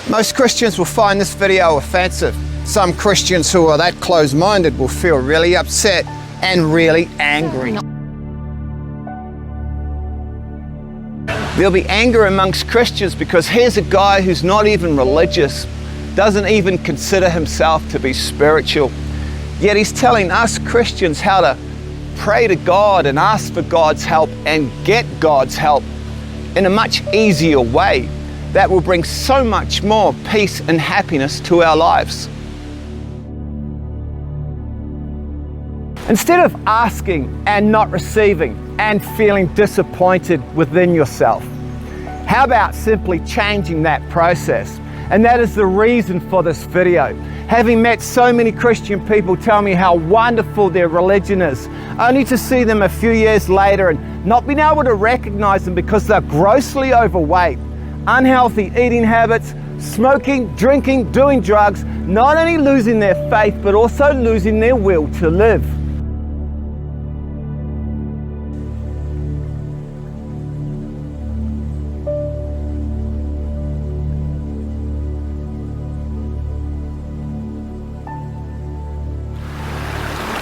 Most Christians will find this video offensive. Some Christians who are that closed-minded will feel really upset and really angry. There'll be anger amongst Christians because here's a guy who's not even religious, doesn't even consider himself to be spiritual, yet he's telling us Christians how to pray to God and ask for God's help and get God's help in a much easier way that will bring so much more peace and happiness to our lives. Instead of asking and not receiving and feeling disappointed within yourself, how about simply changing that process? And that is the reason for this video. Having met so many Christian people tell me how wonderful their religion is, only to see them a few years later and not being able to recognize them because they're grossly overweight, unhealthy eating habits, smoking, drinking, doing drugs, not only losing their faith but also losing their will to live.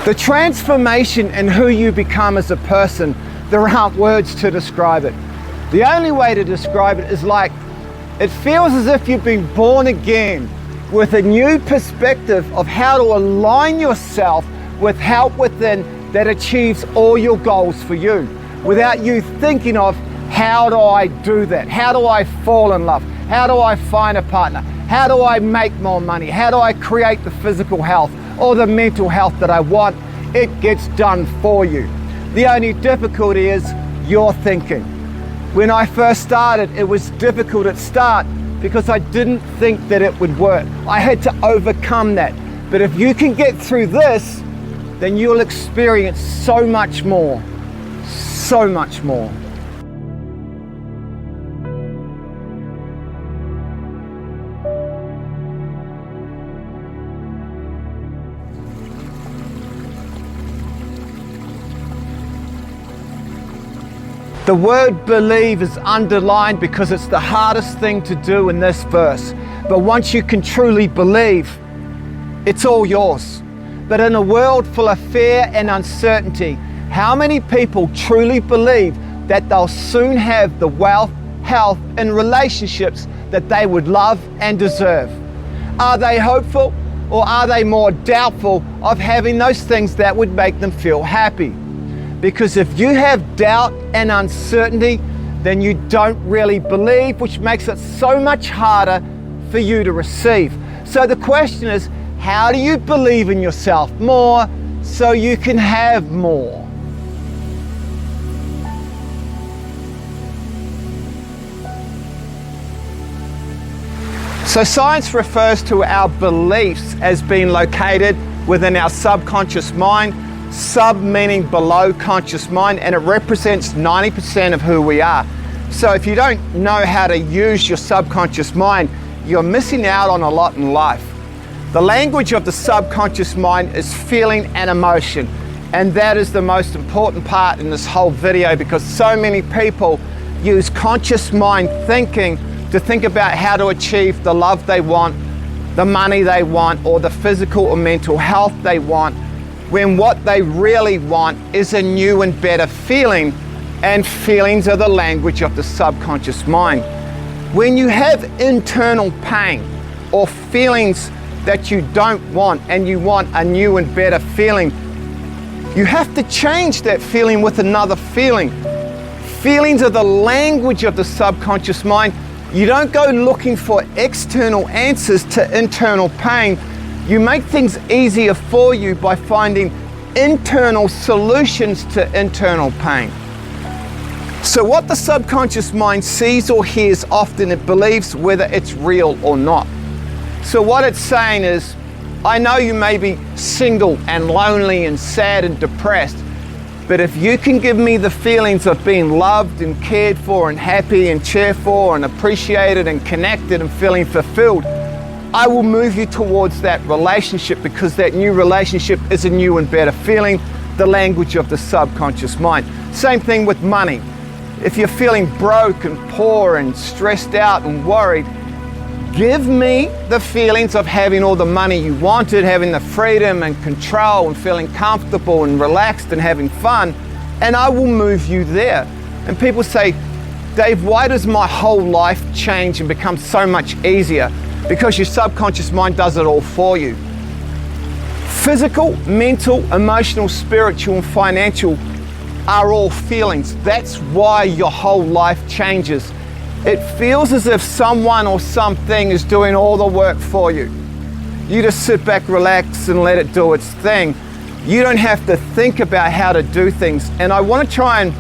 The transformation in who you become as a person, there aren't words to describe it. The only way to describe it is like, it feels as if you've been born again with a new perspective of how to align yourself with help within that achieves all your goals for you, without you thinking of, how do I do that? How do I fall in love? How do I find a partner? How do I make more money? How do I create the physical health or the mental health that I want? It gets done for you. The only difficulty is your thinking. When I first started, it was difficult at start because I didn't think that it would work. I had to overcome that. But if you can get through this, then you'll experience so much more, so much more. The word believe is underlined because it's the hardest thing to do in this verse. But once you can truly believe, it's all yours. But in a world full of fear and uncertainty, how many people truly believe that they'll soon have the wealth, health, and relationships that they would love and deserve? Are they hopeful, or are they more doubtful of having those things that would make them feel happy? Because if you have doubt and uncertainty, then you don't really believe, which makes it so much harder for you to receive. So the question is, how do you believe in yourself more so you can have more? So science refers to our beliefs as being located within our subconscious mind. Sub meaning below conscious mind, and it represents 90% of who we are. So if you don't know how to use your subconscious mind, you're missing out on a lot in life. The language of the subconscious mind is feeling and emotion, and that is the most important part in this whole video, because so many people use conscious mind thinking to think about how to achieve the love they want, the money they want, or the physical or mental health they want, when what they really want is a new and better feeling, and feelings are the language of the subconscious mind. When you have internal pain or feelings that you don't want and you want a new and better feeling, you have to change that feeling with another feeling. Feelings are the language of the subconscious mind. You don't go looking for external answers to internal pain. You make things easier for you by finding internal solutions to internal pain. So what the subconscious mind sees or hears, often it believes whether it's real or not. So what it's saying is, I know you may be single and lonely and sad and depressed, but if you can give me the feelings of being loved and cared for and happy and cheerful and appreciated and connected and feeling fulfilled, I will move you towards that relationship, because that new relationship is a new and better feeling, the language of the subconscious mind. Same thing with money. If you're feeling broke and poor and stressed out and worried, Give me the feelings of having all the money you wanted, having the freedom and control and feeling comfortable and relaxed and having fun, and I will move you there. And people say, Dave, why does my whole life change and become so much easier? Because your subconscious mind does it all for you. Physical, mental, emotional, spiritual, and financial are all feelings. That's why your whole life changes. It feels as if someone or something is doing all the work for you. You just sit back, relax, and let it do its thing. You don't have to think about how to do things. And I want to try and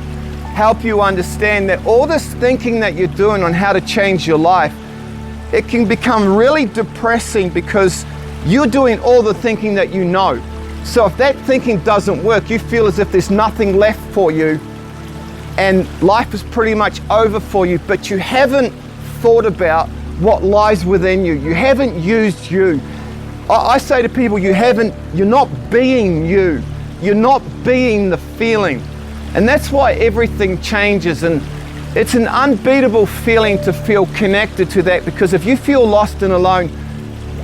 help you understand that all this thinking that you're doing on how to change your life, it can become really depressing because you're doing all the thinking that you know. So if that thinking doesn't work, you feel as if there's nothing left for you and life is pretty much over for you, but you haven't thought about what lies within you. You haven't used you. I say to people, you're not being you. You're not being the feeling. And that's why everything changes. And it's an unbeatable feeling to feel connected to that, because if you feel lost and alone,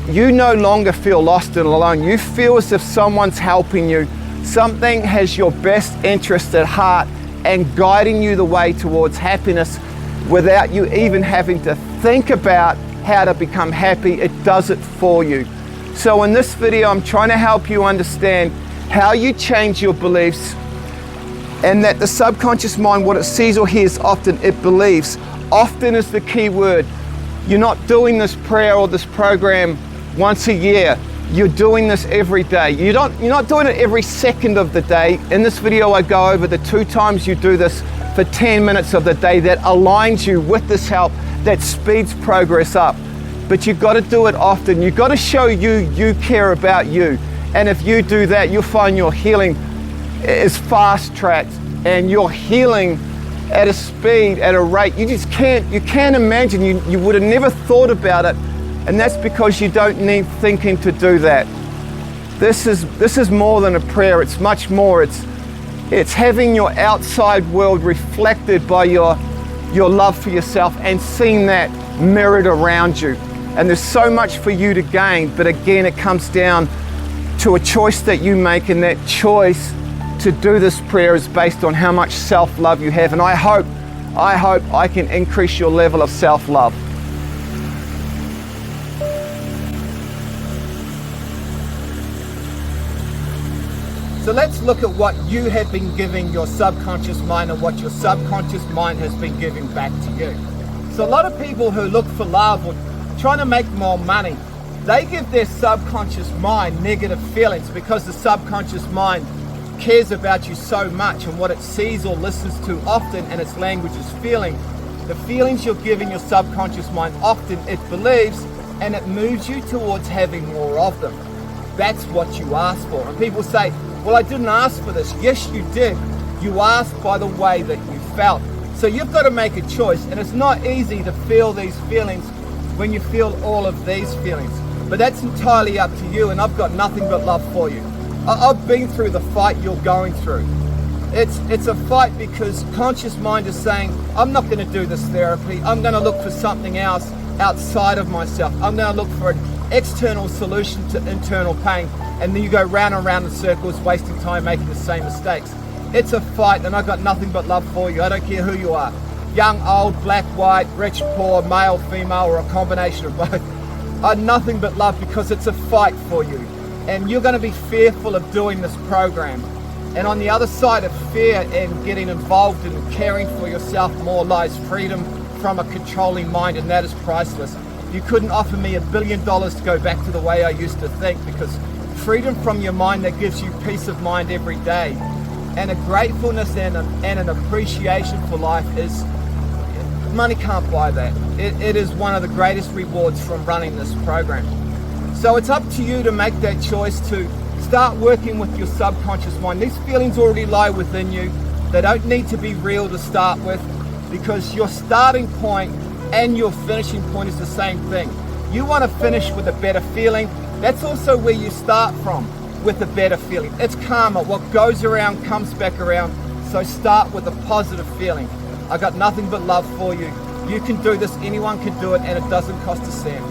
you no longer feel lost and alone. You feel as if someone's helping you. Something has your best interest at heart and guiding you the way towards happiness without you even having to think about how to become happy. It does it for you. So in this video, I'm trying to help you understand how you change your beliefs, and that the subconscious mind, what it sees or hears often, it believes. Often is the key word. You're not doing this prayer or this program once a year. You're doing this every day. You're not doing it every second of the day. In this video, I go over the 2 times you do this for 10 minutes of the day that aligns you with this help, that speeds progress up. But you've got to do it often. You've got to show you care about you. And if you do that, you'll find your healing is fast-tracked, and you're healing at a speed, at a rate you can't imagine. You would have never thought about it. And that's because you don't need thinking to do that. This is more than a prayer. It's much more. It's having your outside world reflected by your love for yourself and seeing that mirrored around you. And there's so much for you to gain, but again, it comes down to a choice that you make, and that choice to do this prayer is based on how much self-love you have. And I hope I can increase your level of self-love. So let's look at what you have been giving your subconscious mind and what your subconscious mind has been giving back to you. So a lot of people who look for love or trying to make more money, they give their subconscious mind negative feelings because the subconscious mind cares about you so much, and what it sees or listens to often in its language is feeling. The feelings you're giving your subconscious mind often it believes, and it moves you towards having more of them. That's what you ask for. And people say, well, I didn't ask for this. Yes, you did. You asked by the way that you felt. So you've got to make a choice, and it's not easy to feel these feelings when you feel all of these feelings. But that's entirely up to you, and I've got nothing but love for you. I've been through the fight you're going through. It's a fight because conscious mind is saying, I'm not going to do this therapy. I'm going to look for something else outside of myself. I'm going to look for an external solution to internal pain. And then you go round and round in circles, wasting time making the same mistakes. It's a fight, and I've got nothing but love for you. I don't care who you are. Young, old, black, white, rich, poor, male, female, or a combination of both. I have nothing but love because it's a fight for you. And you're going to be fearful of doing this program. And on the other side of fear and getting involved in caring for yourself more lies freedom from a controlling mind, and that is priceless. You couldn't offer me $1 billion to go back to the way I used to think, because freedom from your mind that gives you peace of mind every day, and a gratefulness and an appreciation for life is, money can't buy that. It is one of the greatest rewards from running this program. So it's up to you to make that choice to start working with your subconscious mind. These feelings already lie within you. They don't need to be real to start with, because your starting point and your finishing point is the same thing. You want to finish with a better feeling. That's also where you start from, with a better feeling. It's karma. What goes around comes back around. So start with a positive feeling. I got nothing but love for you. You can do this. Anyone can do it, and it doesn't cost a cent.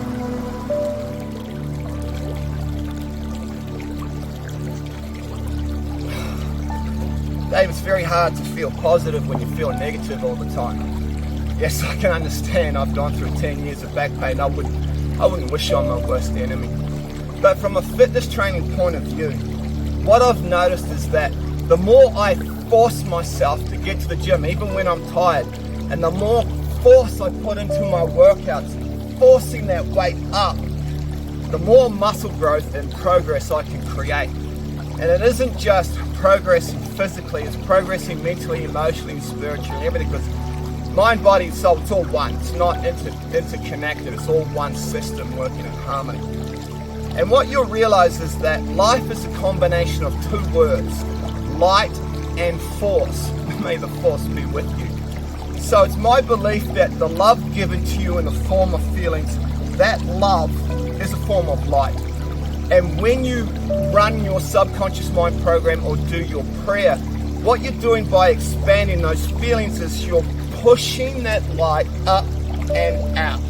Dave, it's very hard to feel positive when you feel negative all the time. Yes, I can understand. I've gone through 10 years of back pain. I wouldn't wish on my worst enemy. But from a fitness training point of view, what I've noticed is that the more I force myself to get to the gym, even when I'm tired, and the more force I put into my workouts, forcing that weight up, the more muscle growth and progress I can create. And it isn't just progressing physically, it's progressing mentally, emotionally, and spiritually, and everything, because mind, body, and soul, it's all one. It's not interconnected, it's all one system working in harmony. And what you'll realize is that life is a combination of two words, light and force. May the force be with you. So it's my belief that the love given to you in the form of feelings, that love is a form of light. And when you run your subconscious mind program or do your prayer, what you're doing by expanding those feelings is you're pushing that light up and out.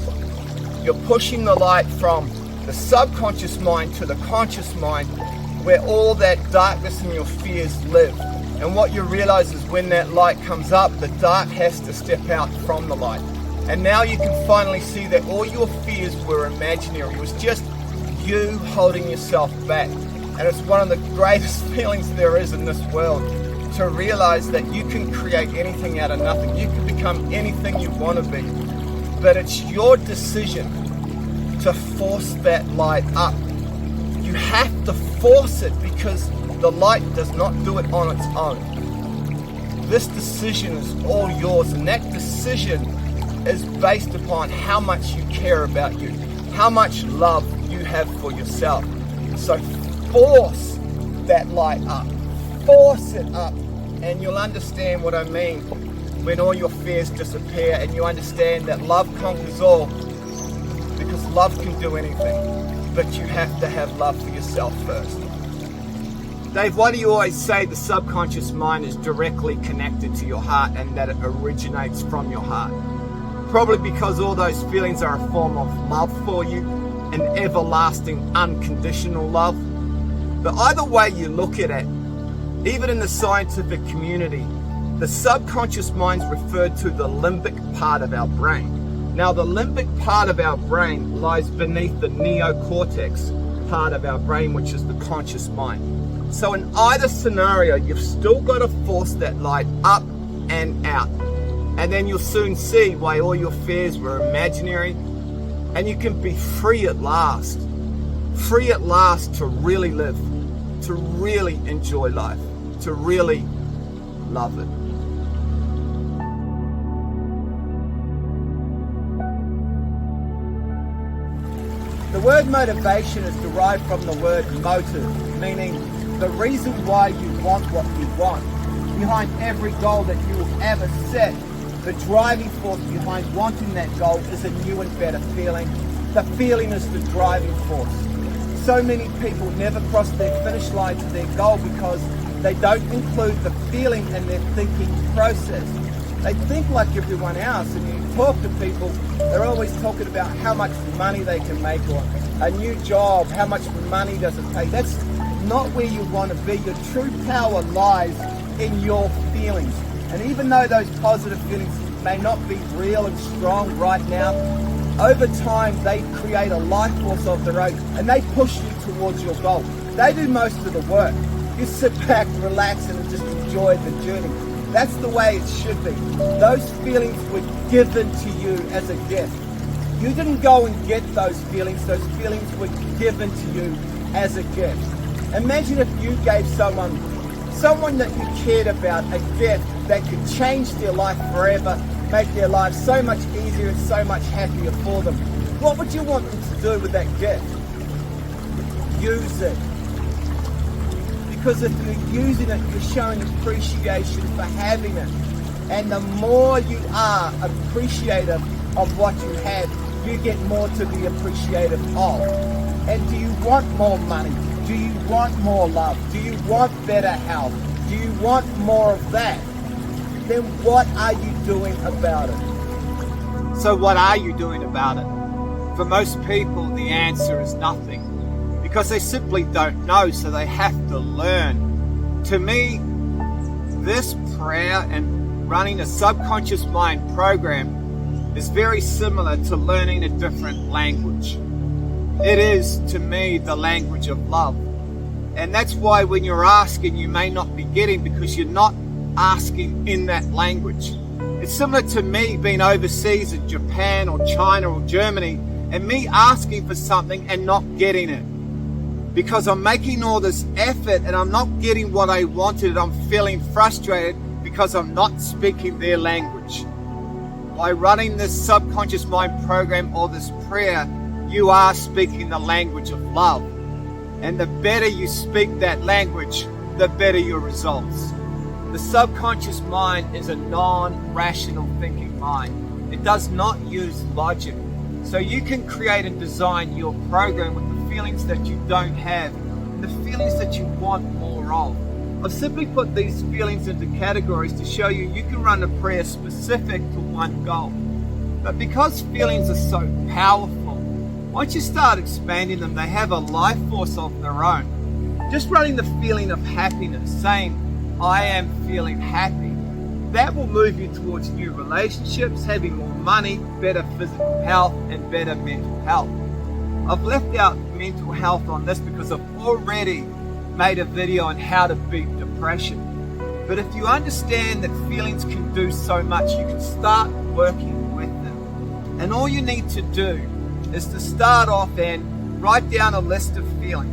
You're pushing the light from the subconscious mind to the conscious mind, where all that darkness and your fears live. And what you realize is when that light comes up, the dark has to step out from the light. And now you can finally see that all your fears were imaginary. It was just you holding yourself back. And it's one of the greatest feelings there is in this world, to realize that you can create anything out of nothing. You can become anything you want to be. But it's your decision to force that light up. You have to force it, because the light does not do it on its own. This decision is all yours, and that decision is based upon how much you care about you, how much love you have for yourself. So force that light up, force it up, and you'll understand what I mean when all your fears disappear and you understand that love conquers all, because love can do anything, but you have to have love for yourself first. Dave, why do you always say the subconscious mind is directly connected to your heart and that it originates from your heart? Probably because all those feelings are a form of love for you, an everlasting, unconditional love. But either way you look at it, even in the scientific community, the subconscious mind is referred to the limbic part of our brain. Now, the limbic part of our brain lies beneath the neocortex part of our brain, which is the conscious mind. So in either scenario, you've still got to force that light up and out. And then you'll soon see why all your fears were imaginary, and you can be free at last. Free at last to really live, to really enjoy life, to really love it. The word motivation is derived from the word motive, meaning the reason why you want what you want. Behind every goal that you will ever set, the driving force behind wanting that goal is a new and better feeling. The feeling is the driving force. So many people never cross their finish line to their goal because they don't include the feeling in their thinking process. They think like everyone else, and you talk to people, they're always talking about how much money they can make, or a new job, how much money does it pay. That's not where you want to be. Your true power lies in your feelings. And even though those positive feelings may not be real and strong right now, over time they create a life force of their own, and they push you towards your goal. They do most of the work. You sit back, relax, and just enjoy the journey. That's the way it should be. Those feelings were given to you as a gift. You didn't go and get those feelings were given to you as a gift. Imagine if you gave someone that you cared about a gift that could change their life forever, make their life so much easier and so much happier for them. What would you want them to do with that gift? Use it. Because if you're using it, you're showing appreciation for having it. And the more you are appreciative of what you have, you get more to be appreciative of. And do you want more money? Do you want more love? Do you want better health? Do you want more of that? Then what are you doing about it? So what are you doing about it? For most people, the answer is nothing, because they simply don't know, so they have to learn. To me, this prayer and running a subconscious mind program is very similar to learning a different language. It is, to me, the language of love. And that's why when you're asking, you may not be getting, because you're not asking in that language. It's similar to me being overseas in Japan or China or Germany and me asking for something and not getting it. Because I'm making all this effort and I'm not getting what I wanted. I'm feeling frustrated because I'm not speaking their language. By running this subconscious mind program or this prayer, you are speaking the language of love. And the better you speak that language, the better your results. The subconscious mind is a non-rational thinking mind. It does not use logic. So you can create and design your program with the feelings that you don't have, and the feelings that you want more of. I've simply put these feelings into categories to show you can run a prayer specific to one goal. But because feelings are so powerful, once you start expanding them, they have a life force of their own. Just running the feeling of happiness, saying, I am feeling happy, that will move you towards new relationships, having more money, better physical health, and better mental health. I've left out mental health on this because I've already made a video on how to beat depression. But if you understand that feelings can do so much, you can start working with them. And all you need to do is to start off and write down a list of feelings.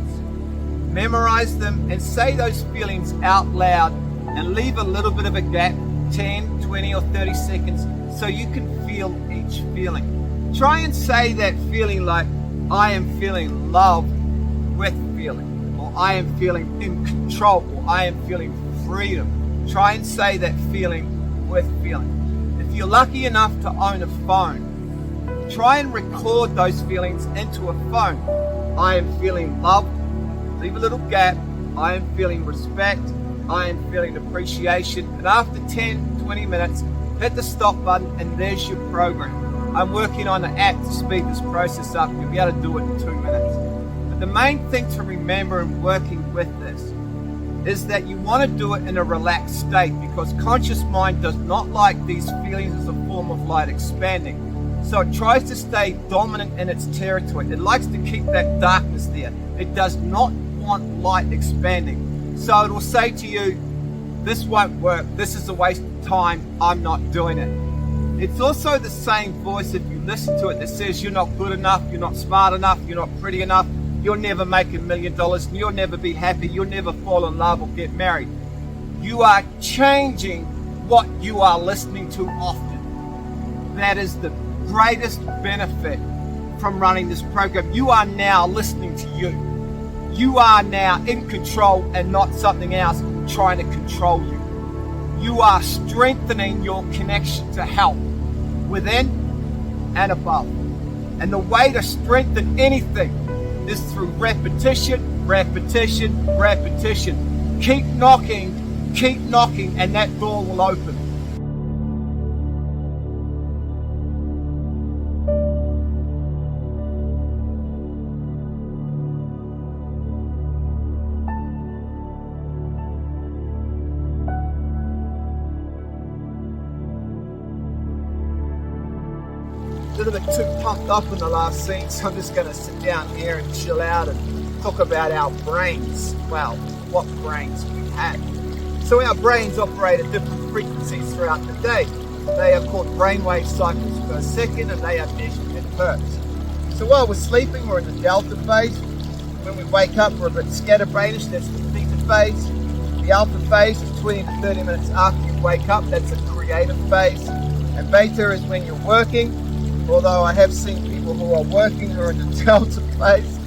Memorize them and say those feelings out loud and leave a little bit of a gap, 10, 20 or 30 seconds, so you can feel each feeling. Try and say that feeling like, I am feeling love with feeling, or I am feeling in control, or I am feeling freedom. Try and say that feeling with feeling. If you're lucky enough to own a phone, try and record those feelings into a phone. I am feeling loved. Leave a little gap. I am feeling respect. I am feeling appreciation. And after 10, 20 minutes, hit the stop button and there's your program. I'm working on an app to speed this process up. You'll be able to do it in 2 minutes. But the main thing to remember in working with this is that you want to do it in a relaxed state, because conscious mind does not like these feelings as a form of light expanding. So it tries to stay dominant in its territory. It likes to keep that darkness there. It does not want light expanding. So it will say to you, this won't work, this is a waste of time, I'm not doing it. It's also the same voice, if you listen to it, that says you're not good enough, you're not smart enough, you're not pretty enough, you'll never make $1 million, you'll never be happy, you'll never fall in love or get married. You are changing what you are listening to often. That is the greatest benefit from running this program. You are now listening to you. You are now in control and not something else trying to control you. You are strengthening your connection to health within and above. And the way to strengthen anything is through repetition, repetition, repetition. Keep knocking, and that door will open. A little bit too pumped up in the last scene, so I'm just going to sit down here and chill out and talk about our brains. Well, what brains we have. So our brains operate at different frequencies throughout the day. They are called brainwave cycles per second, and they are measured in hertz. So while we're sleeping, we're in the delta phase. When we wake up, we're a bit scatterbrainish, that's the theta phase. The alpha phase is 20 to 30 minutes after you wake up, that's a creative phase. And beta is when you're working. Although I have seen people who are working who are in the delta phase.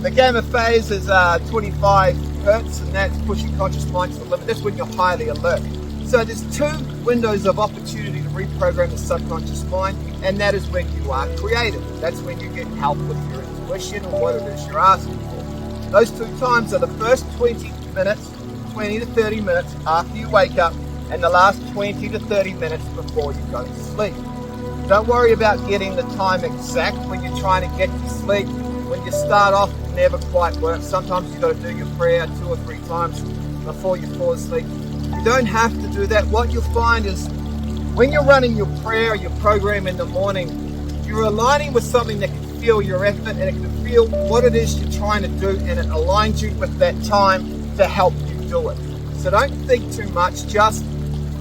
The gamma phase is 25 hertz, and that's pushing conscious mind to the limit. That's when you're highly alert. So there's two windows of opportunity to reprogram the subconscious mind, and that is when you are creative. That's when you get help with your intuition or what it is you're asking for. Those two times are the first 20 to 30 minutes after you wake up, and the last 20 to 30 minutes before you go to sleep. Don't worry about getting the time exact when you're trying to get to sleep. When you start off, it never quite works. Sometimes you've got to do your prayer 2 or 3 times before you fall asleep. You don't have to do that. What you'll find is when you're running your prayer, your program in the morning, you're aligning with something that can feel your effort and it can feel what it is you're trying to do, and it aligns you with that time to help you do it. So don't think too much, just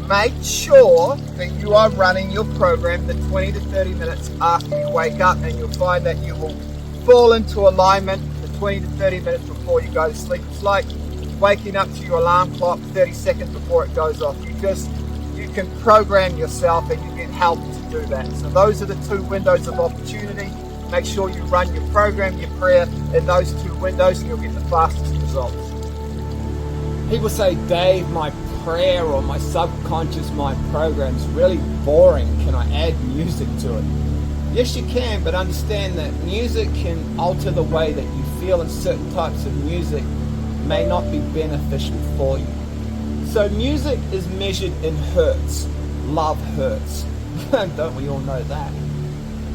make sure that you are running your program the 20 to 30 minutes after you wake up, and you'll find that you will fall into alignment the 20 to 30 minutes before you go to sleep. It's like waking up to your alarm clock 30 seconds before it goes off. You can program yourself and you get help to do that. So those are the two windows of opportunity. Make sure you run your program, your prayer in those two windows, and you'll get the fastest results. People say, Dave, my prayer or my subconscious mind program's really boring. Can I add music to it? Yes, you can, but understand that music can alter the way that you feel, and certain types of music may not be beneficial for you. So music is measured in hertz. Love hurts. Don't we all know that?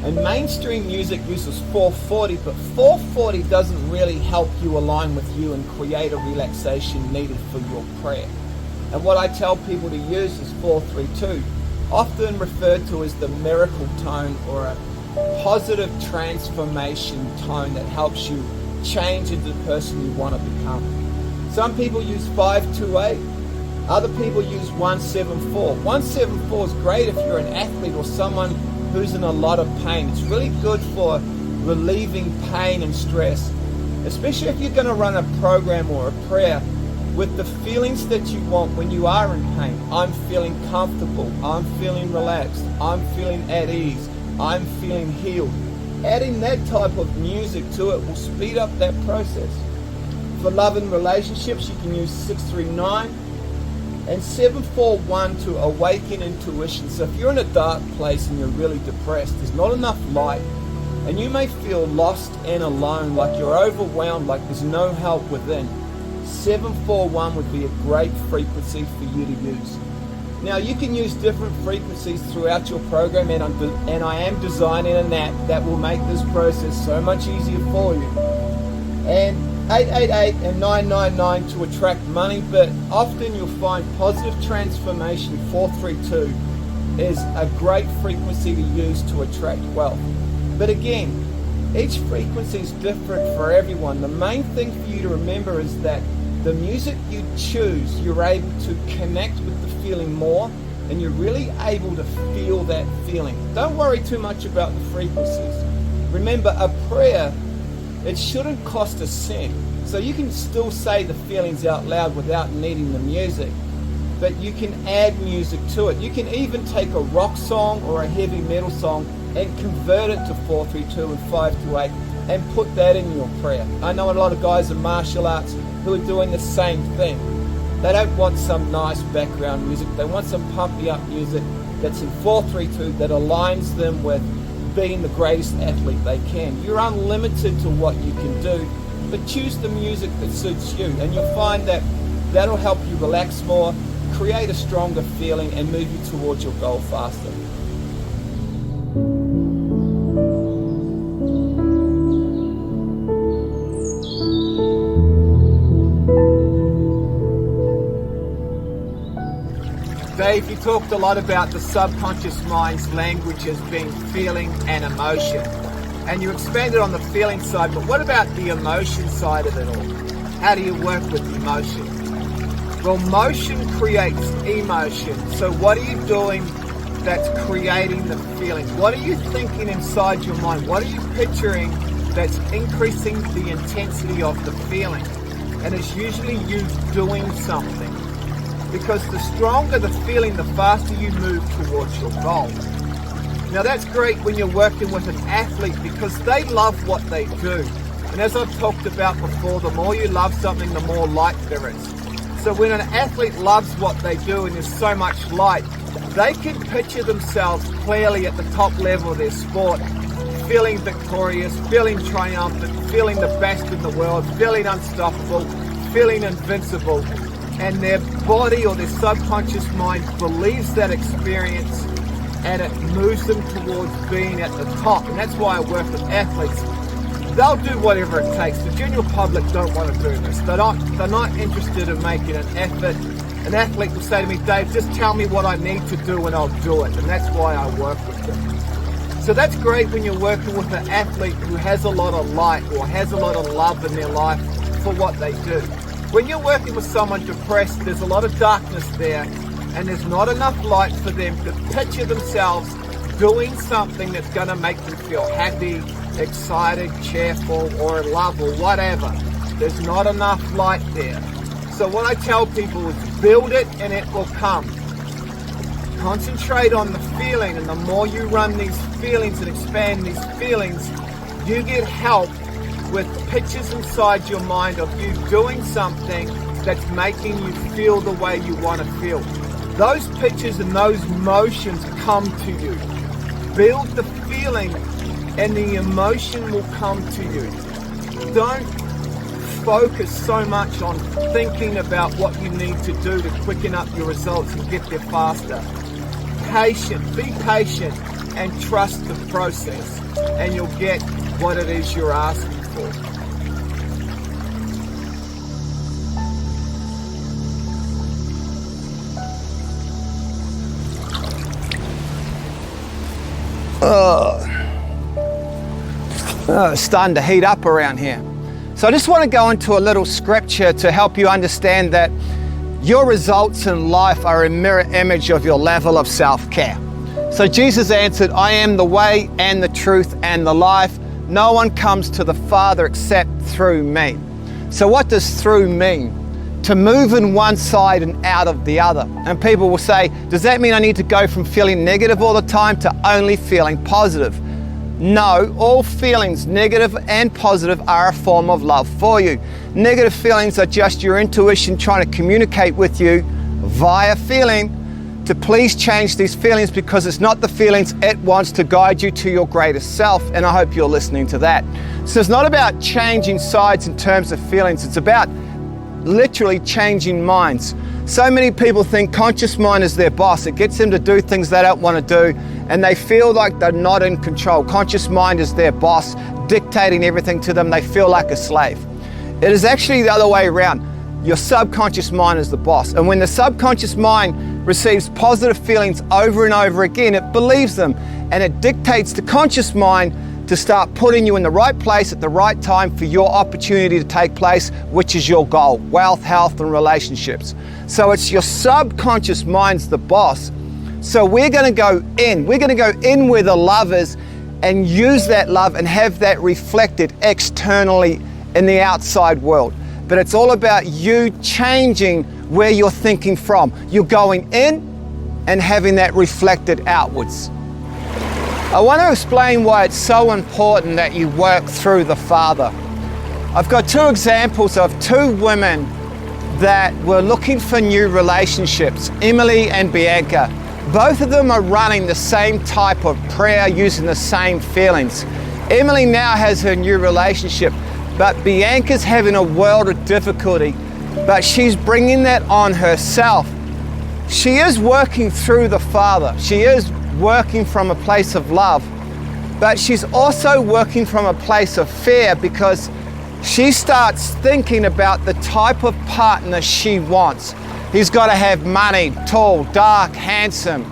And mainstream music uses 440, but 440 doesn't really help you align with you and create a relaxation needed for your prayer. And what I tell people to use is 432, often referred to as the miracle tone, or a positive transformation tone that helps you change into the person you want to become. Some people use 528, other people use 174. 174 is great if you're an athlete or someone who's in a lot of pain. It's really good for relieving pain and stress, especially if you're going to run a program or a prayer with the feelings that you want when you are in pain. I'm feeling comfortable, I'm feeling relaxed, I'm feeling at ease, I'm feeling healed. Adding that type of music to it will speed up that process. For love and relationships, you can use 639 and 741 to awaken intuition. So if you're in a dark place and you're really depressed, there's not enough light, and you may feel lost and alone, like you're overwhelmed, like there's no help within, 741 would be a great frequency for you to use. Now you can use different frequencies throughout your program, and I am designing an app that will make this process so much easier for you. And 888 and 999 to attract money, but often you'll find positive transformation 432 is a great frequency to use to attract wealth. But again, each frequency is different for everyone. The main thing for you to remember is that the music you choose, you're able to connect with the feeling more, and you're really able to feel that feeling. Don't worry too much about the frequencies. Remember, a prayer, it shouldn't cost a cent. So you can still say the feelings out loud without needing the music, but you can add music to it. You can even take a rock song or a heavy metal song and convert it to 432 and 528 and put that in your prayer. I know a lot of guys in martial arts who are doing the same thing. They don't want some nice background music. They want some pump me up music that's in 432 that aligns them with being the greatest athlete they can. You're unlimited to what you can do, but choose the music that suits you, and you'll find that that'll help you relax more, create a stronger feeling, and move you towards your goal faster. Dave, you talked a lot about the subconscious mind's language as being feeling and emotion. And you expanded on the feeling side, but what about the emotion side of it all? How do you work with emotion? Well, motion creates emotion. So what are you doing that's creating the feeling? What are you thinking inside your mind? What are you picturing that's increasing the intensity of the feeling? And it's usually you doing something. Because the stronger the feeling, the faster you move towards your goal. Now that's great when you're working with an athlete because they love what they do. And as I've talked about before, the more you love something, the more light there is. So when an athlete loves what they do and there's so much light, they can picture themselves clearly at the top level of their sport, feeling victorious, feeling triumphant, feeling the best in the world, feeling unstoppable, feeling invincible. And their body or their subconscious mind believes that experience, and it moves them towards being at the top. And that's why I work with athletes. They'll do whatever it takes. The general public don't want to do this. They're not interested in making an effort. An athlete will say to me, Dave, just tell me what I need to do and I'll do it. And that's why I work with them. So that's great when you're working with an athlete who has a lot of light or has a lot of love in their life for what they do. When you're working with someone depressed, there's a lot of darkness there and there's not enough light for them to picture themselves doing something that's going to make them feel happy, excited, cheerful, or in love, or whatever. There's not enough light there. So what I tell people is build it and it will come. Concentrate on the feeling, and the more you run these feelings and expand these feelings, you get help with pictures inside your mind of you doing something that's making you feel the way you want to feel. Those pictures and those motions come to you. Build the feeling and the emotion will come to you. Don't focus so much on thinking about what you need to do to quicken up your results and get there faster. Be patient and trust the process, and you'll get what it is you're asking for. It's starting to heat up around here. So I just want to go into a little scripture to help you understand that your results in life are a mirror image of your level of self-care. So Jesus answered, I am the way and the truth and the life. No one comes to the Father except through me. So what does through mean? To move in one side and out of the other. And people will say, does that mean I need to go from feeling negative all the time to only feeling positive? No, all feelings, negative and positive, are a form of love for you. Negative feelings are just your intuition trying to communicate with you via feeling to please change these feelings, because it's not the feelings, it wants to guide you to your greatest self. And I hope you're listening to that. So it's not about changing sides in terms of feelings, it's about literally changing minds. So many people think conscious mind is their boss. It gets them to do things they don't want to do, and they feel like they're not in control. Conscious mind is their boss, dictating everything to them. They feel like a slave. It is actually the other way around. Your subconscious mind is the boss. And when the subconscious mind receives positive feelings over and over again, it believes them, and it dictates the conscious mind to start putting you in the right place at the right time for your opportunity to take place, which is your goal: wealth, health, and relationships. So it's your subconscious mind's the boss. So we're going to go in. We're going to go in where the love is and use that love and have that reflected externally in the outside world. But it's all about you changing where you're thinking from. You're going in and having that reflected outwards. I want to explain why it's so important that you work through the Father. I've got two examples of two women that were looking for new relationships, Emily and Bianca. Both of them are running the same type of prayer, using the same feelings. Emily now has her new relationship, but Bianca's having a world of difficulty, but she's bringing that on herself. She is working through the Father. She is working from a place of love, but she's also working from a place of fear, because she starts thinking about the type of partner she wants. He's got to have money, tall, dark, handsome.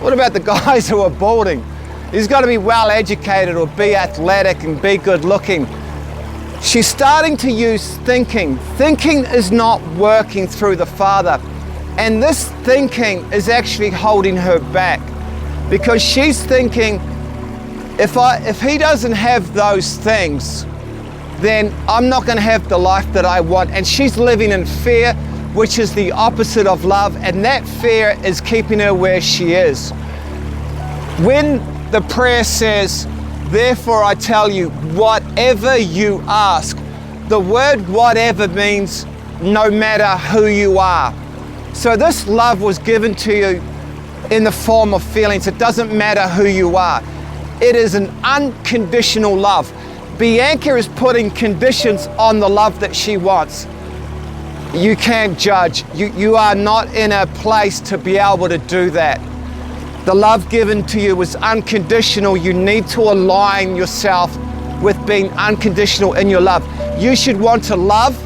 What about the guys who are balding? He's got to be well educated or be athletic and be good looking. She's starting to use thinking. Thinking is not working through the Father. And this thinking is actually holding her back, because she's thinking, if he doesn't have those things, then I'm not going to have the life that I want. And she's living in fear, which is the opposite of love, and that fear is keeping her where she is. When the prayer says, therefore I tell you, whatever you ask, the word whatever means no matter who you are. So this love was given to you in the form of feelings. It doesn't matter who you are. It is an unconditional love. Bianca is putting conditions on the love that she wants. You can't judge. You are not in a place to be able to do that. The love given to you is unconditional. You need to align yourself with being unconditional in your love. You should want to love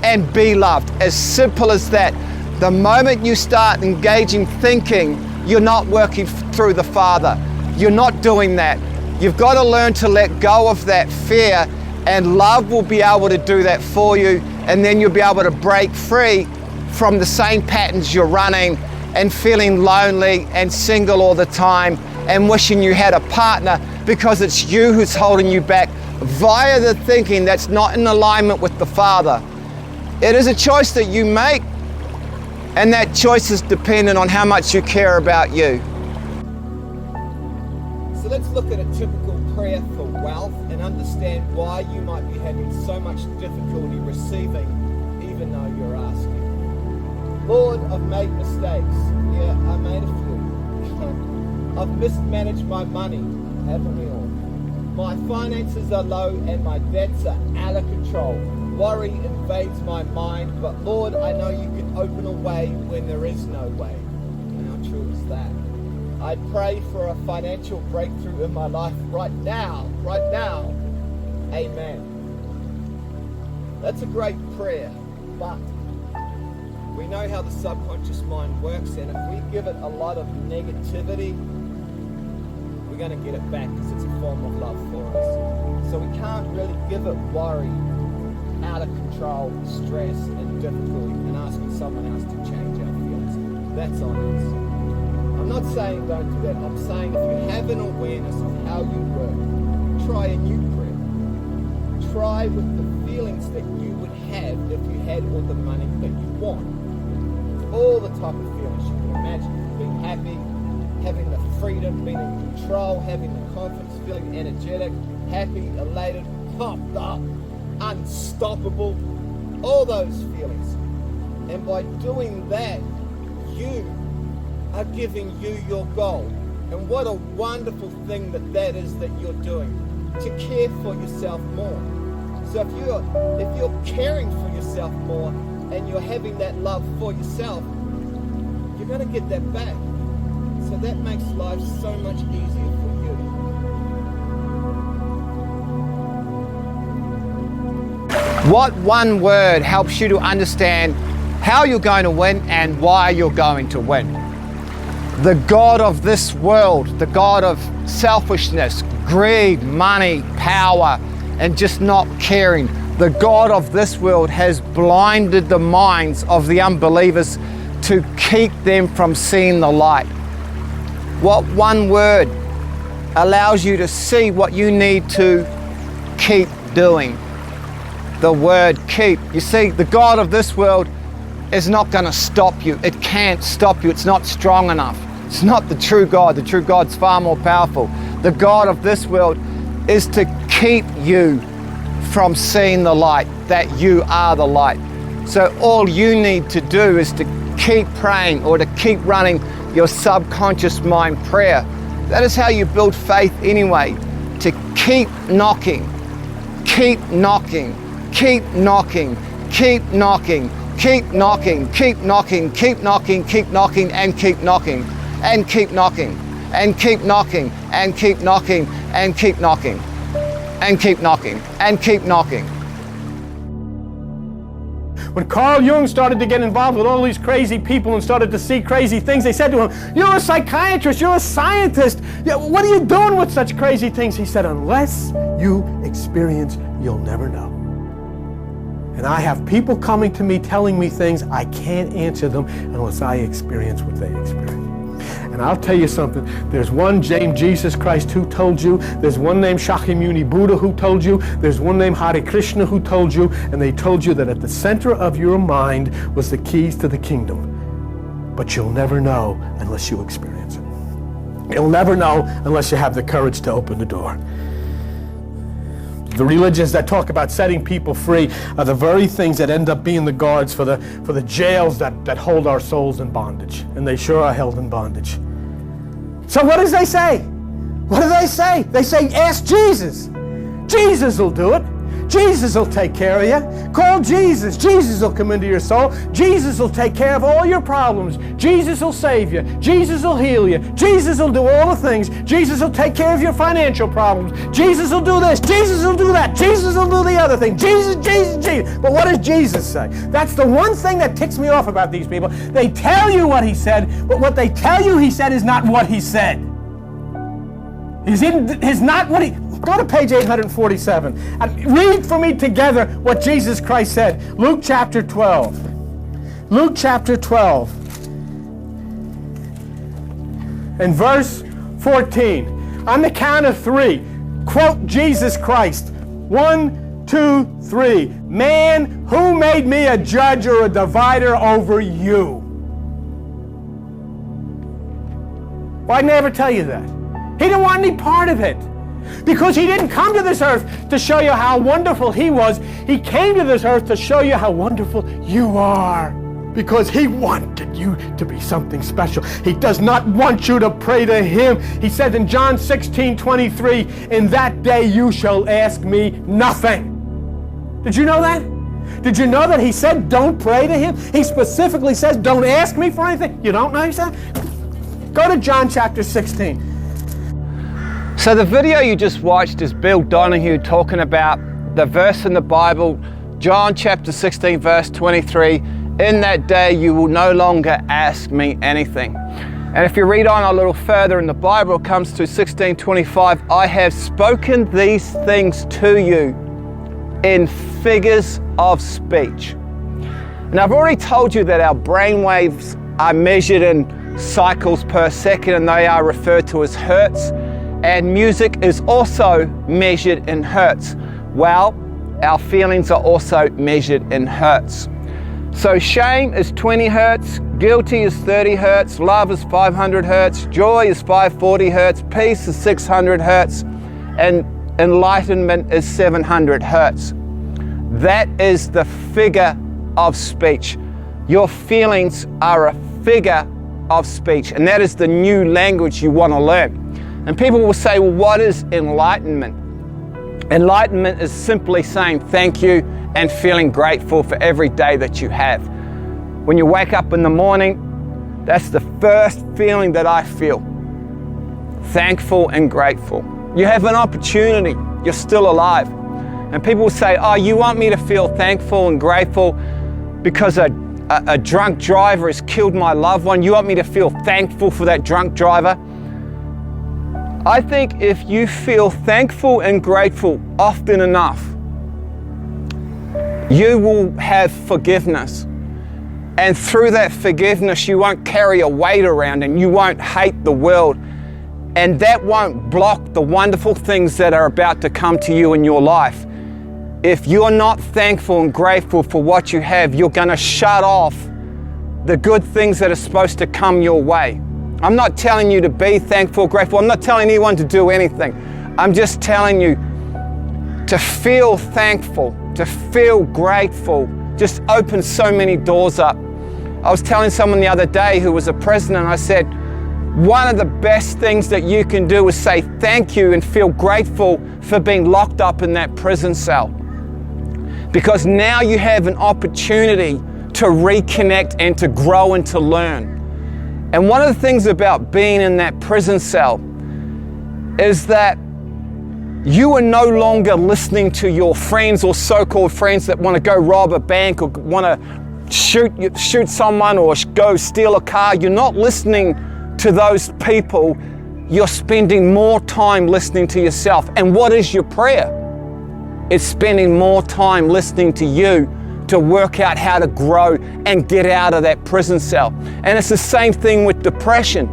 and be loved. As simple as that. The moment you start engaging thinking, you're not working through the Father. You're not doing that. You've got to learn to let go of that fear, and love will be able to do that for you, and then you'll be able to break free from the same patterns you're running and feeling lonely and single all the time and wishing you had a partner because it's you who's holding you back via the thinking that's not in alignment with the Father. It is a choice that you make, and that choice is dependent on how much you care about you. So let's look at a typical prayer for wealth and understand why you might be having so much difficulty receiving even though you're asking. Lord, I've made mistakes. Yeah, I made a few. I've mismanaged my money, haven't we all? My finances are low and my debts are out of control. Worry invades my mind, but Lord, I know you can open a way when there is no way. And how true is that? I pray for a financial breakthrough in my life right now. Amen. That's a great prayer, but we know how the subconscious mind works, and if we give it a lot of negativity, we're going to get it back because it's a form of love for us. So we can't really give it worry, out of control, stress and difficulty, and asking someone else to change our feelings. That's on us. I'm not saying don't do that. I'm saying if you have an awareness of how you work, try a new prayer. Try with the feelings that you would have if you had all the money that you want. All the type of feelings you can imagine. Being happy, having the freedom, being in control, having the confidence, feeling energetic, happy, elated, pumped up, unstoppable, all those feelings. And by doing that, you are giving you your goal. And what a wonderful thing that is that you're doing, to care for yourself more. So if you're caring for yourself more and you're having that love for yourself, you're going to get that back. So that makes life so much easier for you. What one word helps you to understand how you're going to win and why you're going to win? The God of this world, the God of selfishness, greed, money, power, and just not caring. The God of this world has blinded the minds of the unbelievers to keep them from seeing the light. What one word allows you to see what you need to keep doing? The word keep. You see, the God of this world is not going to stop you. It can't stop you. It's not strong enough. It's not the true God. The true God's far more powerful. The God of this world is to keep you from seeing the light, that you are the light. So all you need to do is to keep praying or to keep running your subconscious mind prayer. That is how you build faith anyway. To keep knocking, keep knocking, keep knocking, keep knocking, keep knocking, keep knocking, keep knocking, keep knocking, and keep knocking, and keep knocking, and keep knocking, and keep knocking, and keep knocking, and keep knocking, and keep knocking. When Carl Jung started to get involved with all these crazy people and started to see crazy things, they said to him, "You're a psychiatrist, you're a scientist. Yeah, what are you doing with such crazy things?" He said, "Unless you experience, you'll never know." And I have people coming to me telling me things, I can't answer them unless I experience what they experience. And I'll tell you something, there's one named Jesus Christ who told you, there's one named Shakyamuni Buddha who told you, there's one named Hare Krishna who told you, and they told you that at the center of your mind was the keys to the kingdom. But you'll never know unless you experience it. You'll never know unless you have the courage to open the door. The religions that talk about setting people free are the very things that end up being the guards for the jails that hold our souls in bondage. And they sure are held in bondage. So what does they say? What do they say? They say, ask Jesus. Jesus will do it. Jesus will take care of you. Call Jesus. Jesus will come into your soul. Jesus will take care of all your problems. Jesus will save you. Jesus will heal you. Jesus will do all the things. Jesus will take care of your financial problems. Jesus will do this. Jesus will do that. Jesus will do the other thing. Jesus, Jesus, Jesus. But what does Jesus say? That's the one thing that ticks me off about these people. They tell you what he said, but what they tell you he said is not what he said. He's not what he... Go to page 847 and read for me together what Jesus Christ said. Luke chapter 12. Luke chapter 12. And verse 14. On the count of 3, quote Jesus Christ. 1, 2, 3. Man, who made me a judge or a divider over you? Why didn't I ever tell you that? He didn't want any part of it. Because he didn't come to this earth to show you how wonderful he was. He came to this earth to show you how wonderful you are. Because he wanted you to be something special. He does not want you to pray to him. He said in John 16:23, in that day you shall ask me nothing. Did you know that? Did you know that he said don't pray to him? He specifically says don't ask me for anything. You don't know he said? Go to John chapter 16. So the video you just watched is Bill Donahue talking about the verse in the Bible, John chapter 16 verse 23, in that day you will no longer ask me anything. And if you read on a little further in the Bible, it comes to 16:25, I have spoken these things to you in figures of speech. And I've already told you that our brain waves are measured in cycles per second and they are referred to as hertz. And music is also measured in hertz. Well, our feelings are also measured in hertz. So shame is 20 hertz, guilty is 30 hertz, love is 500 hertz, joy is 540 hertz, peace is 600 hertz, and enlightenment is 700 hertz. That is the figure of speech. Your feelings are a figure of speech, and that is the new language you want to learn. And people will say, well, what is enlightenment? Enlightenment is simply saying thank you and feeling grateful for every day that you have. When you wake up in the morning, that's the first feeling that I feel. Thankful and grateful. You have an opportunity. You're still alive. And people will say, oh, you want me to feel thankful and grateful because a drunk driver has killed my loved one. You want me to feel thankful for that drunk driver? I think if you feel thankful and grateful often enough, you will have forgiveness. And through that forgiveness, you won't carry a weight around and you won't hate the world. And that won't block the wonderful things that are about to come to you in your life. If you're not thankful and grateful for what you have, you're going to shut off the good things that are supposed to come your way. I'm not telling you to be thankful, grateful. I'm not telling anyone to do anything. I'm just telling you to feel thankful, to feel grateful. Just opens so many doors up. I was telling someone the other day who was a president, I said, one of the best things that you can do is say thank you and feel grateful for being locked up in that prison cell. Because now you have an opportunity to reconnect and to grow and to learn. And one of the things about being in that prison cell is that you are no longer listening to your friends or so-called friends that want to go rob a bank or want to shoot someone or go steal a car. You're not listening to those people. You're spending more time listening to yourself. And what is your prayer? It's spending more time listening to you to work out how to grow and get out of that prison cell. And it's the same thing with depression.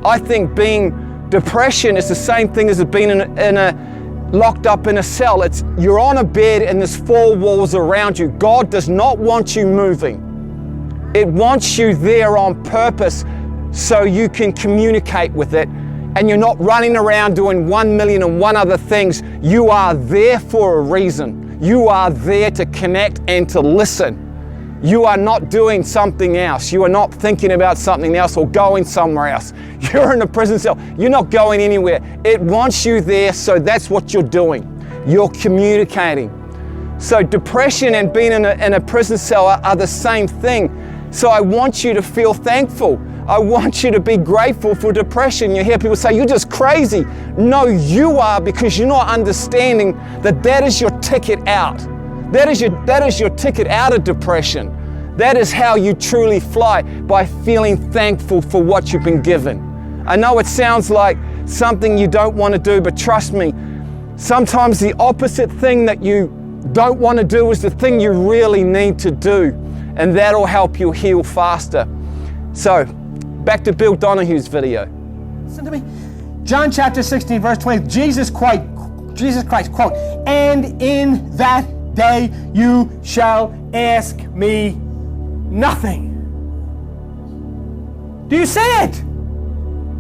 I think depression is the same thing as being locked up in a cell. You're on a bed and there's 4 walls around you. God does not want you moving. It wants you there on purpose so you can communicate with it and you're not running around doing 1,000,001 other things. You are there for a reason. You are there to connect and to listen. You are not doing something else. You are not thinking about something else or going somewhere else. You're in a prison cell. You're not going anywhere. It wants you there, so that's what you're doing. You're communicating. So depression and being in a prison cell are the same thing. So I want you to feel thankful. I want you to be grateful for depression. You hear people say, you're just crazy. No, you are, because you're not understanding that that is your ticket out. That is your ticket out of depression. That is how you truly fly, by feeling thankful for what you've been given. I know it sounds like something you don't want to do, but trust me, sometimes the opposite thing that you don't want to do is the thing you really need to do, and that'll help you heal faster. So, back to Bill Donahue's video. Listen to me. John chapter 16, verse 20, Jesus Christ, quote, and in that day you shall ask me nothing. Do you see it?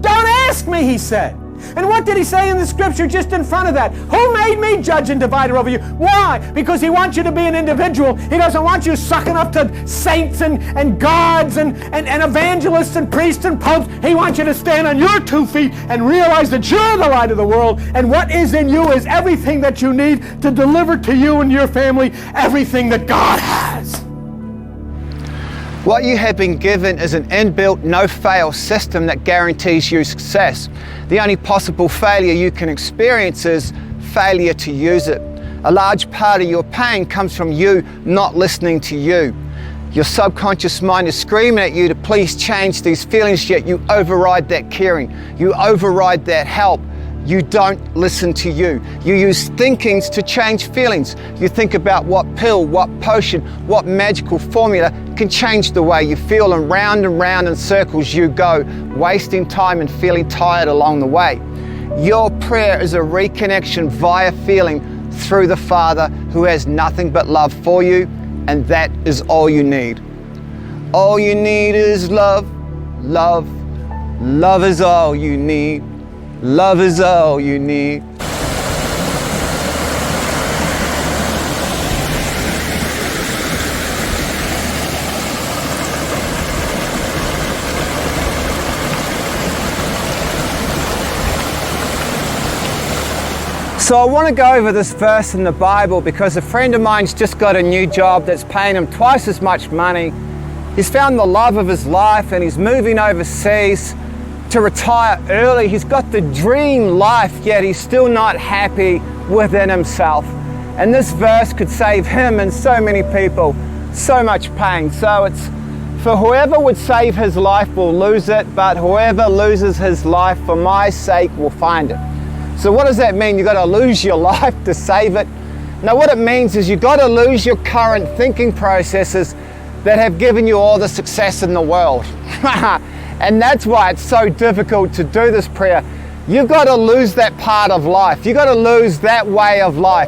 Don't ask me, he said. And what did he say in the scripture just in front of that? Who made me judge and divider over you? Why? Because he wants you to be an individual. He doesn't want you sucking up to saints and gods and evangelists and priests and popes. He wants you to stand on your 2 feet and realize that you're the light of the world, and what is in you is everything that you need to deliver to you and your family everything that God has. What you have been given is an inbuilt, no-fail system that guarantees you success. The only possible failure you can experience is failure to use it. A large part of your pain comes from you not listening to you. Your subconscious mind is screaming at you to please change these feelings, yet you override that caring. You override that help. You don't listen to you. You use thinkings to change feelings. You think about what pill, what potion, what magical formula can change the way you feel, and round in circles you go, wasting time and feeling tired along the way. Your prayer is a reconnection via feeling through the Father, who has nothing but love for you, and that is all you need. All you need is love, love, love is all you need. Love is all you need. So I want to go over this verse in the Bible because a friend of mine's just got a new job that's paying him twice as much money. He's found the love of his life and he's moving overseas to retire early. He's got the dream life, yet he's still not happy within himself. And this verse could save him and so many people so much pain. So it's, for whoever would save his life will lose it, but whoever loses his life for my sake will find it. So what does that mean? You got to lose your life to save it? Now what it means is you got to lose your current thinking processes that have given you all the success in the world. And that's why it's so difficult to do this prayer. You've got to lose that part of life. You've got to lose that way of life,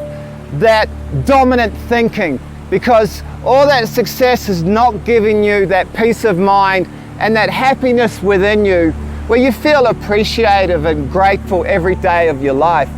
that dominant thinking, because all that success is not giving you that peace of mind and that happiness within you where you feel appreciative and grateful every day of your life.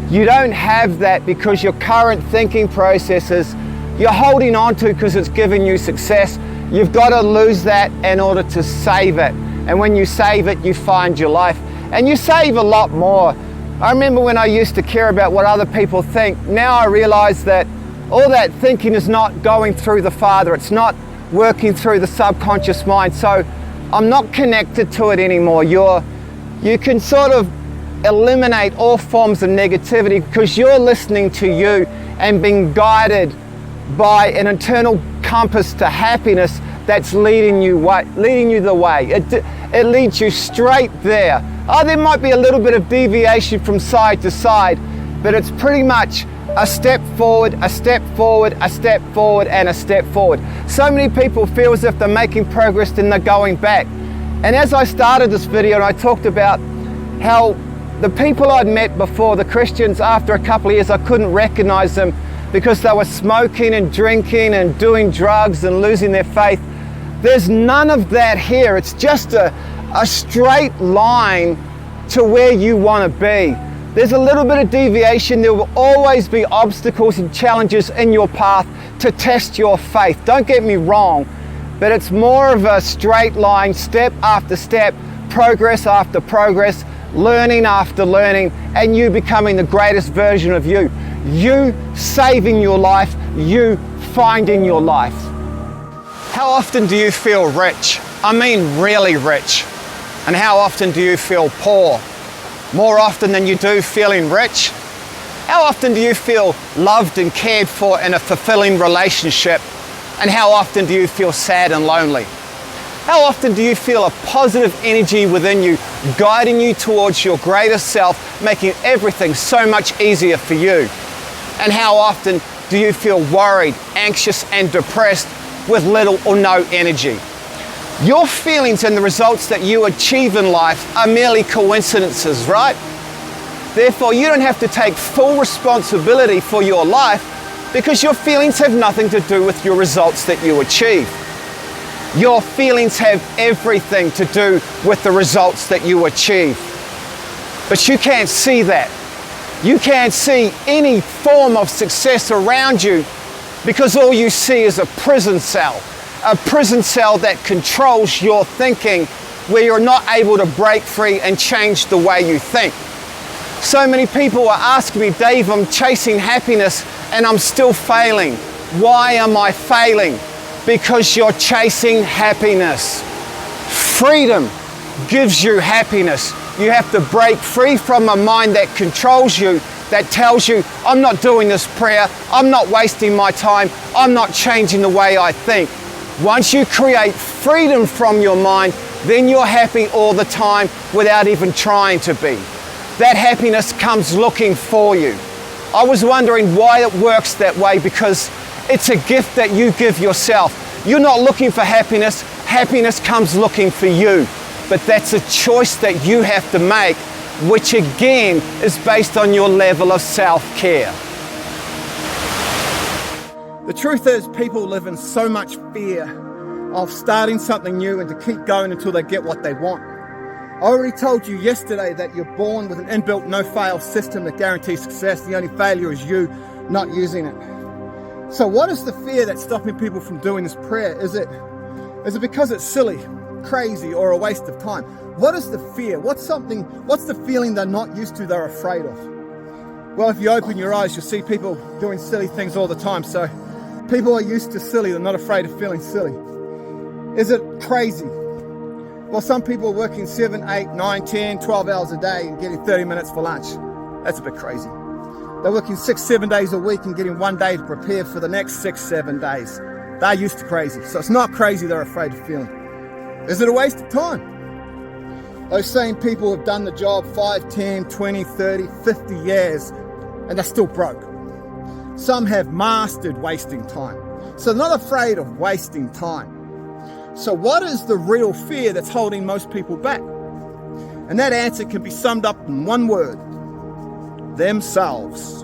You don't have that because your current thinking processes you're holding on to because it's giving you success. You've got to lose that in order to save it. And when you save it, you find your life. And you save a lot more. I remember when I used to care about what other people think. Now I realize that all that thinking is not going through the Father. It's not working through the subconscious mind. So I'm not connected to it anymore. You can sort of eliminate all forms of negativity because you're listening to you and being guided by an internal compass to happiness that's leading you the way. It leads you straight there. Oh, there might be a little bit of deviation from side to side, but it's pretty much a step forward, a step forward, a step forward, and a step forward. So many people feel as if they're making progress, then they're going back. And as I started this video and I talked about how the people I'd met before, the Christians, after a couple of years, I couldn't recognize them because they were smoking and drinking and doing drugs and losing their faith. There's none of that here. It's just a straight line to where you want to be. There's a little bit of deviation. There will always be obstacles and challenges in your path to test your faith. Don't get me wrong, but it's more of a straight line, step after step, progress after progress, learning after learning, and you becoming the greatest version of you. You saving your life, you find in your life. How often do you feel rich? I mean really rich. And how often do you feel poor? More often than you do feeling rich? How often do you feel loved and cared for in a fulfilling relationship? And how often do you feel sad and lonely? How often do you feel a positive energy within you, guiding you towards your greater self, making everything so much easier for you? And how often do you feel worried, anxious, and depressed with little or no energy? Your feelings and the results that you achieve in life are merely coincidences, right? Therefore, you don't have to take full responsibility for your life because your feelings have nothing to do with your results that you achieve. Your feelings have everything to do with the results that you achieve. But you can't see that. You can't see any form of success around you because all you see is a prison cell that controls your thinking, where you're not able to break free and change the way you think. So many people are asking me, Dave, I'm chasing happiness and I'm still failing. Why am I failing? Because you're chasing happiness. Freedom gives you happiness. You have to break free from a mind that controls you, that tells you, I'm not doing this prayer, I'm not wasting my time, I'm not changing the way I think. Once you create freedom from your mind, then you're happy all the time without even trying to be. That happiness comes looking for you. I was wondering why it works that way, because it's a gift that you give yourself. You're not looking for happiness, happiness comes looking for you. But that's a choice that you have to make, which again is based on your level of self-care. The truth is, people live in so much fear of starting something new and to keep going until they get what they want. I already told you yesterday that you're born with an inbuilt no-fail system that guarantees success. The only failure is you not using it. So what is the fear that's stopping people from doing this prayer? Is it because it's silly, crazy, or a waste of time? What is the fear? What's the feeling they're not used to, they're afraid of? Well, if you open your eyes, you'll see people doing silly things all the time. So people are used to silly, they're not afraid of feeling silly. Is it crazy? Well, some people are working 7, 8, 9, 10, 12 hours a day and getting 30 minutes for lunch. That's a bit crazy. They're working 6, 7 days a week and getting 1 day to prepare for the next 6, 7 days. They're used to crazy. So it's not crazy they're afraid of feeling. Is it a waste of time? Those same people have done the job 5, 10, 20, 30, 50 years and they're still broke. Some have mastered wasting time. So they're not afraid of wasting time. So what is the real fear that's holding most people back? And that answer can be summed up in one word: themselves.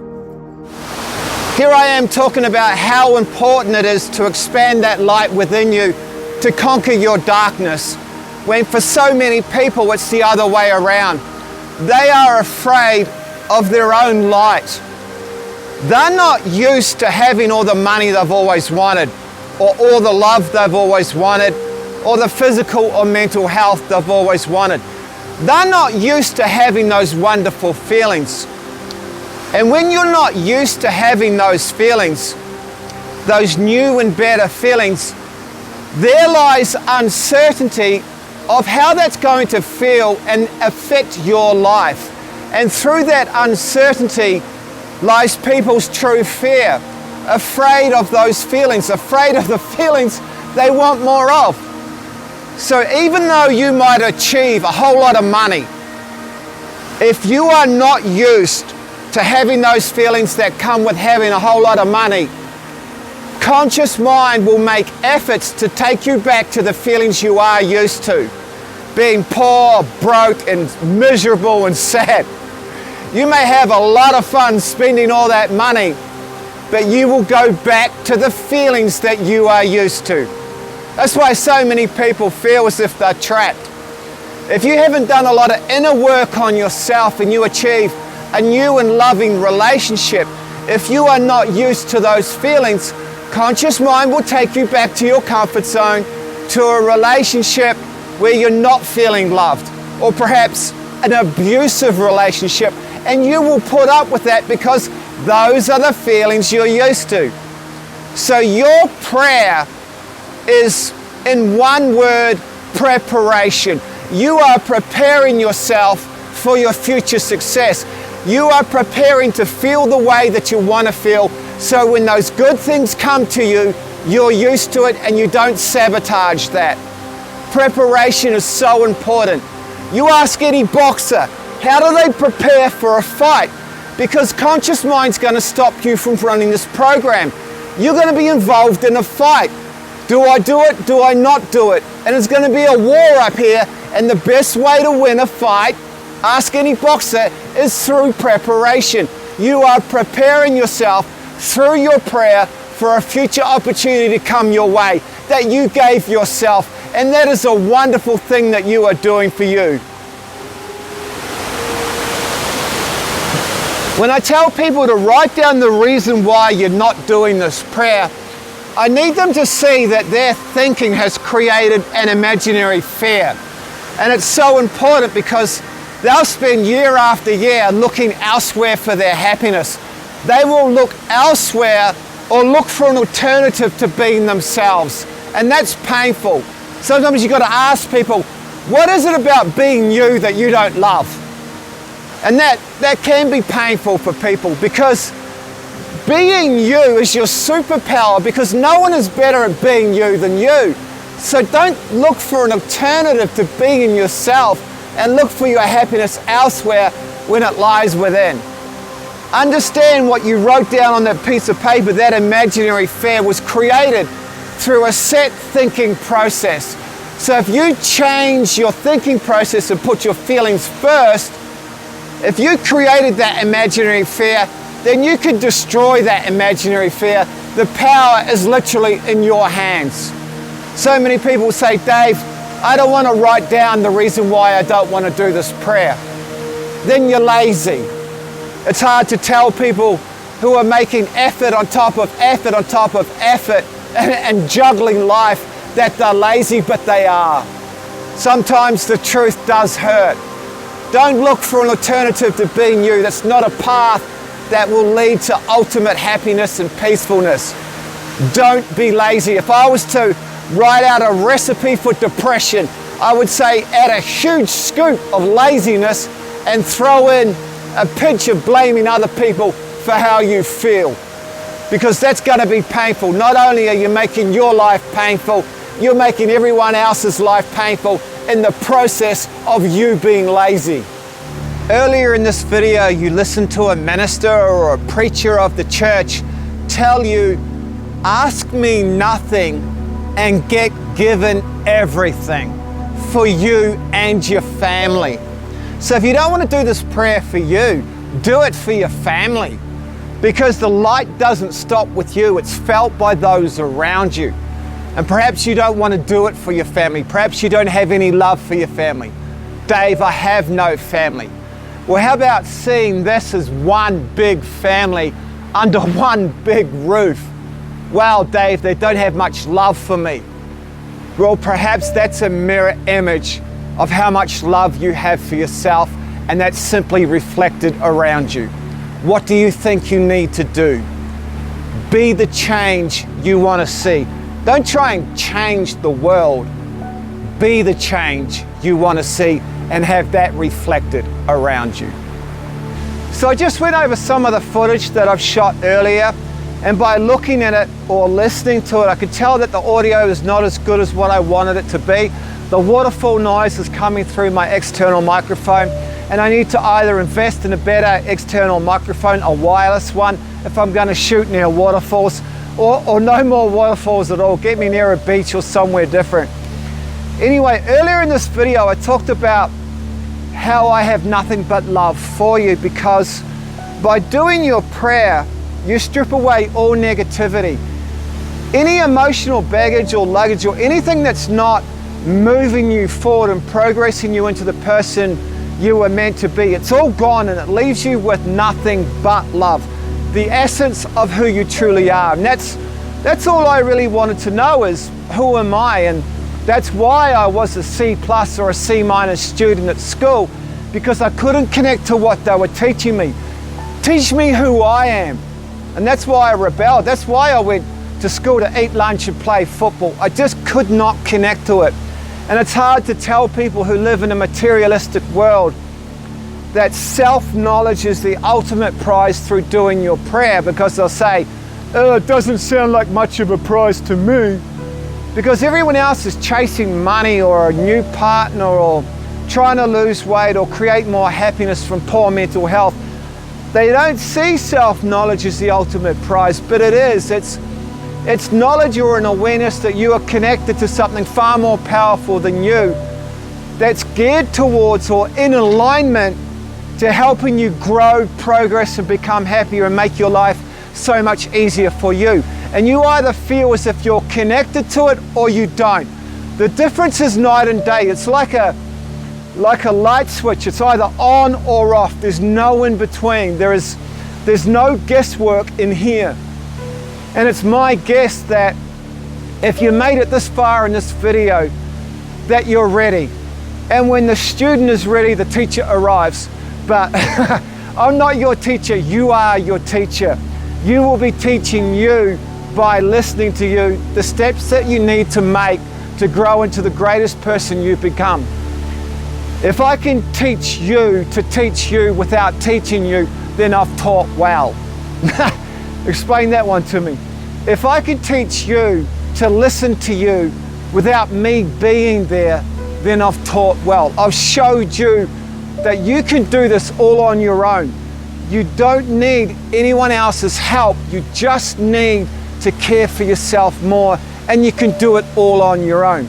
Here I am talking about how important it is to expand that light within you, to conquer your darkness, when for so many people it's the other way around. They are afraid of their own light. They're not used to having all the money they've always wanted, or all the love they've always wanted, or the physical or mental health they've always wanted. They're not used to having those wonderful feelings. And when you're not used to having those feelings, those new and better feelings, there lies uncertainty of how that's going to feel and affect your life. And through that uncertainty lies people's true fear, afraid of those feelings, afraid of the feelings they want more of. So even though you might achieve a whole lot of money, if you are not used to having those feelings that come with having a whole lot of money, conscious mind will make efforts to take you back to the feelings you are used to, being poor, broke, and miserable and sad. You may have a lot of fun spending all that money, but you will go back to the feelings that you are used to. That's why so many people feel as if they're trapped. If you haven't done a lot of inner work on yourself and you achieve a new and loving relationship, if you are not used to those feelings, conscious mind will take you back to your comfort zone, to a relationship where you're not feeling loved, or perhaps an abusive relationship, and you will put up with that because those are the feelings you're used to. So your prayer is, in one word, preparation. You are preparing yourself for your future success. You are preparing to feel the way that you want to feel, so when those good things come to you, you're used to it and you don't sabotage that. Preparation is so important. You ask any boxer, how do they prepare for a fight? Because conscious mind's going to stop you from running this program. You're going to be involved in a fight. Do I do it? Do I not do it? And it's going to be a war up here, and the best way to win a fight, ask any boxer, is through preparation. You are preparing yourself through your prayer for a future opportunity to come your way that you gave yourself, and that is a wonderful thing that you are doing for you. When I tell people to write down the reason why you're not doing this prayer, I need them to see that their thinking has created an imaginary fear. And it's so important because they'll spend year after year looking elsewhere for their happiness. They will look elsewhere or look for an alternative to being themselves. And that's painful. Sometimes you've got to ask people, what is it about being you that you don't love? And that can be painful for people, because being you is your superpower, because no one is better at being you than you. So don't look for an alternative to being yourself and look for your happiness elsewhere when it lies within. Understand what you wrote down on that piece of paper, that imaginary fear was created through a set thinking process. So if you change your thinking process and put your feelings first, if you created that imaginary fear, then you can destroy that imaginary fear. The power is literally in your hands. So many people say, Dave, I don't want to write down the reason why I don't want to do this prayer. Then you're lazy. It's hard to tell people who are making effort on top of effort on top of effort and juggling life that they're lazy, but they are. Sometimes the truth does hurt. Don't look for an alternative to being you. That's not a path that will lead to ultimate happiness and peacefulness. Don't be lazy. If I was to write out a recipe for depression, I would say add a huge scoop of laziness and throw in a pinch of blaming other people for how you feel. Because that's going to be painful. Not only are you making your life painful, you're making everyone else's life painful in the process of you being lazy. Earlier in this video, you listened to a minister or a preacher of the church tell you, ask me nothing and get given everything for you and your family. So if you don't want to do this prayer for you, do it for your family, because the light doesn't stop with you. It's felt by those around you. And perhaps you don't want to do it for your family. Perhaps you don't have any love for your family. Dave, I have no family. Well, how about seeing this as one big family under one big roof? Wow, Dave, they don't have much love for me. Well, perhaps that's a mirror image of how much love you have for yourself, and that's simply reflected around you. What do you think you need to do? Be the change you want to see. Don't try and change the world. Be the change you want to see and have that reflected around you. So I just went over some of the footage that I've shot earlier, and by looking at it or listening to it, I could tell that the audio is not as good as what I wanted it to be. The waterfall noise is coming through my external microphone, and I need to either invest in a better external microphone, a wireless one, if I'm going to shoot near waterfalls, or no more waterfalls at all. Get me near a beach or somewhere different. Anyway, earlier in this video, I talked about how I have nothing but love for you, because by doing your prayer, you strip away all negativity. Any emotional baggage or luggage or anything that's not moving you forward and progressing you into the person you were meant to be, it's all gone, and it leaves you with nothing but love. The essence of who you truly are. And that's all I really wanted to know, is who am I? And that's why I was a C+ or a C- student at school, because I couldn't connect to what they were teaching me. Teach me who I am. And that's why I rebelled. That's why I went to school to eat lunch and play football. I just could not connect to it. And it's hard to tell people who live in a materialistic world that self-knowledge is the ultimate prize through doing your prayer, because they'll say, oh, it doesn't sound like much of a prize to me. Because everyone else is chasing money or a new partner or trying to lose weight or create more happiness from poor mental health. They don't see self-knowledge as the ultimate prize, but it is. It's knowledge or an awareness that you are connected to something far more powerful than you, that's geared towards or in alignment to helping you grow, progress, and become happier and make your life so much easier for you. And you either feel as if you're connected to it or you don't. The difference is night and day. It's like a light switch. It's either on or off. There's no in between. There's no guesswork in here. And it's my guess that if you made it this far in this video, that you're ready. And when the student is ready, the teacher arrives. But I'm not your teacher, you are your teacher. You will be teaching you by listening to you the steps that you need to make to grow into the greatest person you become. If I can teach you to teach you without teaching you, then I've taught well. Explain that one to me. If I can teach you to listen to you without me being there, then I've taught well. I've showed you that you can do this all on your own. You don't need anyone else's help. You just need to care for yourself more, and you can do it all on your own.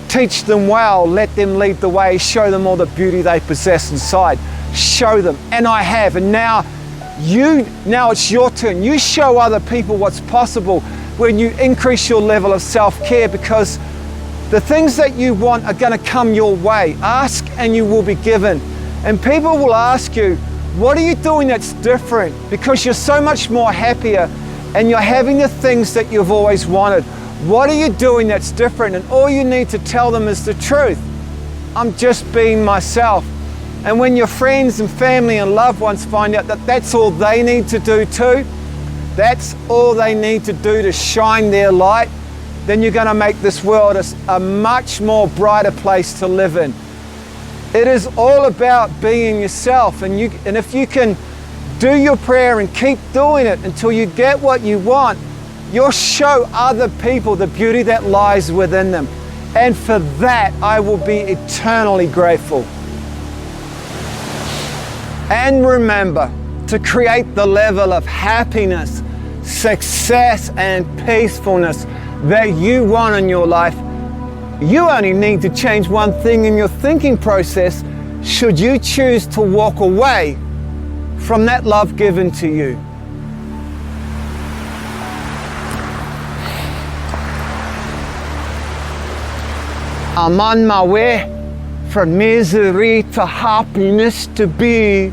Teach them well, let them lead the way, show them all the beauty they possess inside. Show them, and I have, and now it's your turn. You show other people what's possible when you increase your level of self-care, because the things that you want are going to come your way. Ask and you will be given. And people will ask you, what are you doing that's different? Because you're so much more happier and you're having the things that you've always wanted. What are you doing that's different? And all you need to tell them is the truth. I'm just being myself. And when your friends and family and loved ones find out that that's all they need to do too, that's all they need to do to shine their light, then you're going to make this world a much more brighter place to live in. It is all about being yourself, and if you can do your prayer and keep doing it until you get what you want, you'll show other people the beauty that lies within them. And for that, I will be eternally grateful. And remember, to create the level of happiness, success, and peacefulness that you want in your life, you only need to change one thing in your thinking process should you choose to walk away from that love given to you. I'm on my way from misery to happiness to be.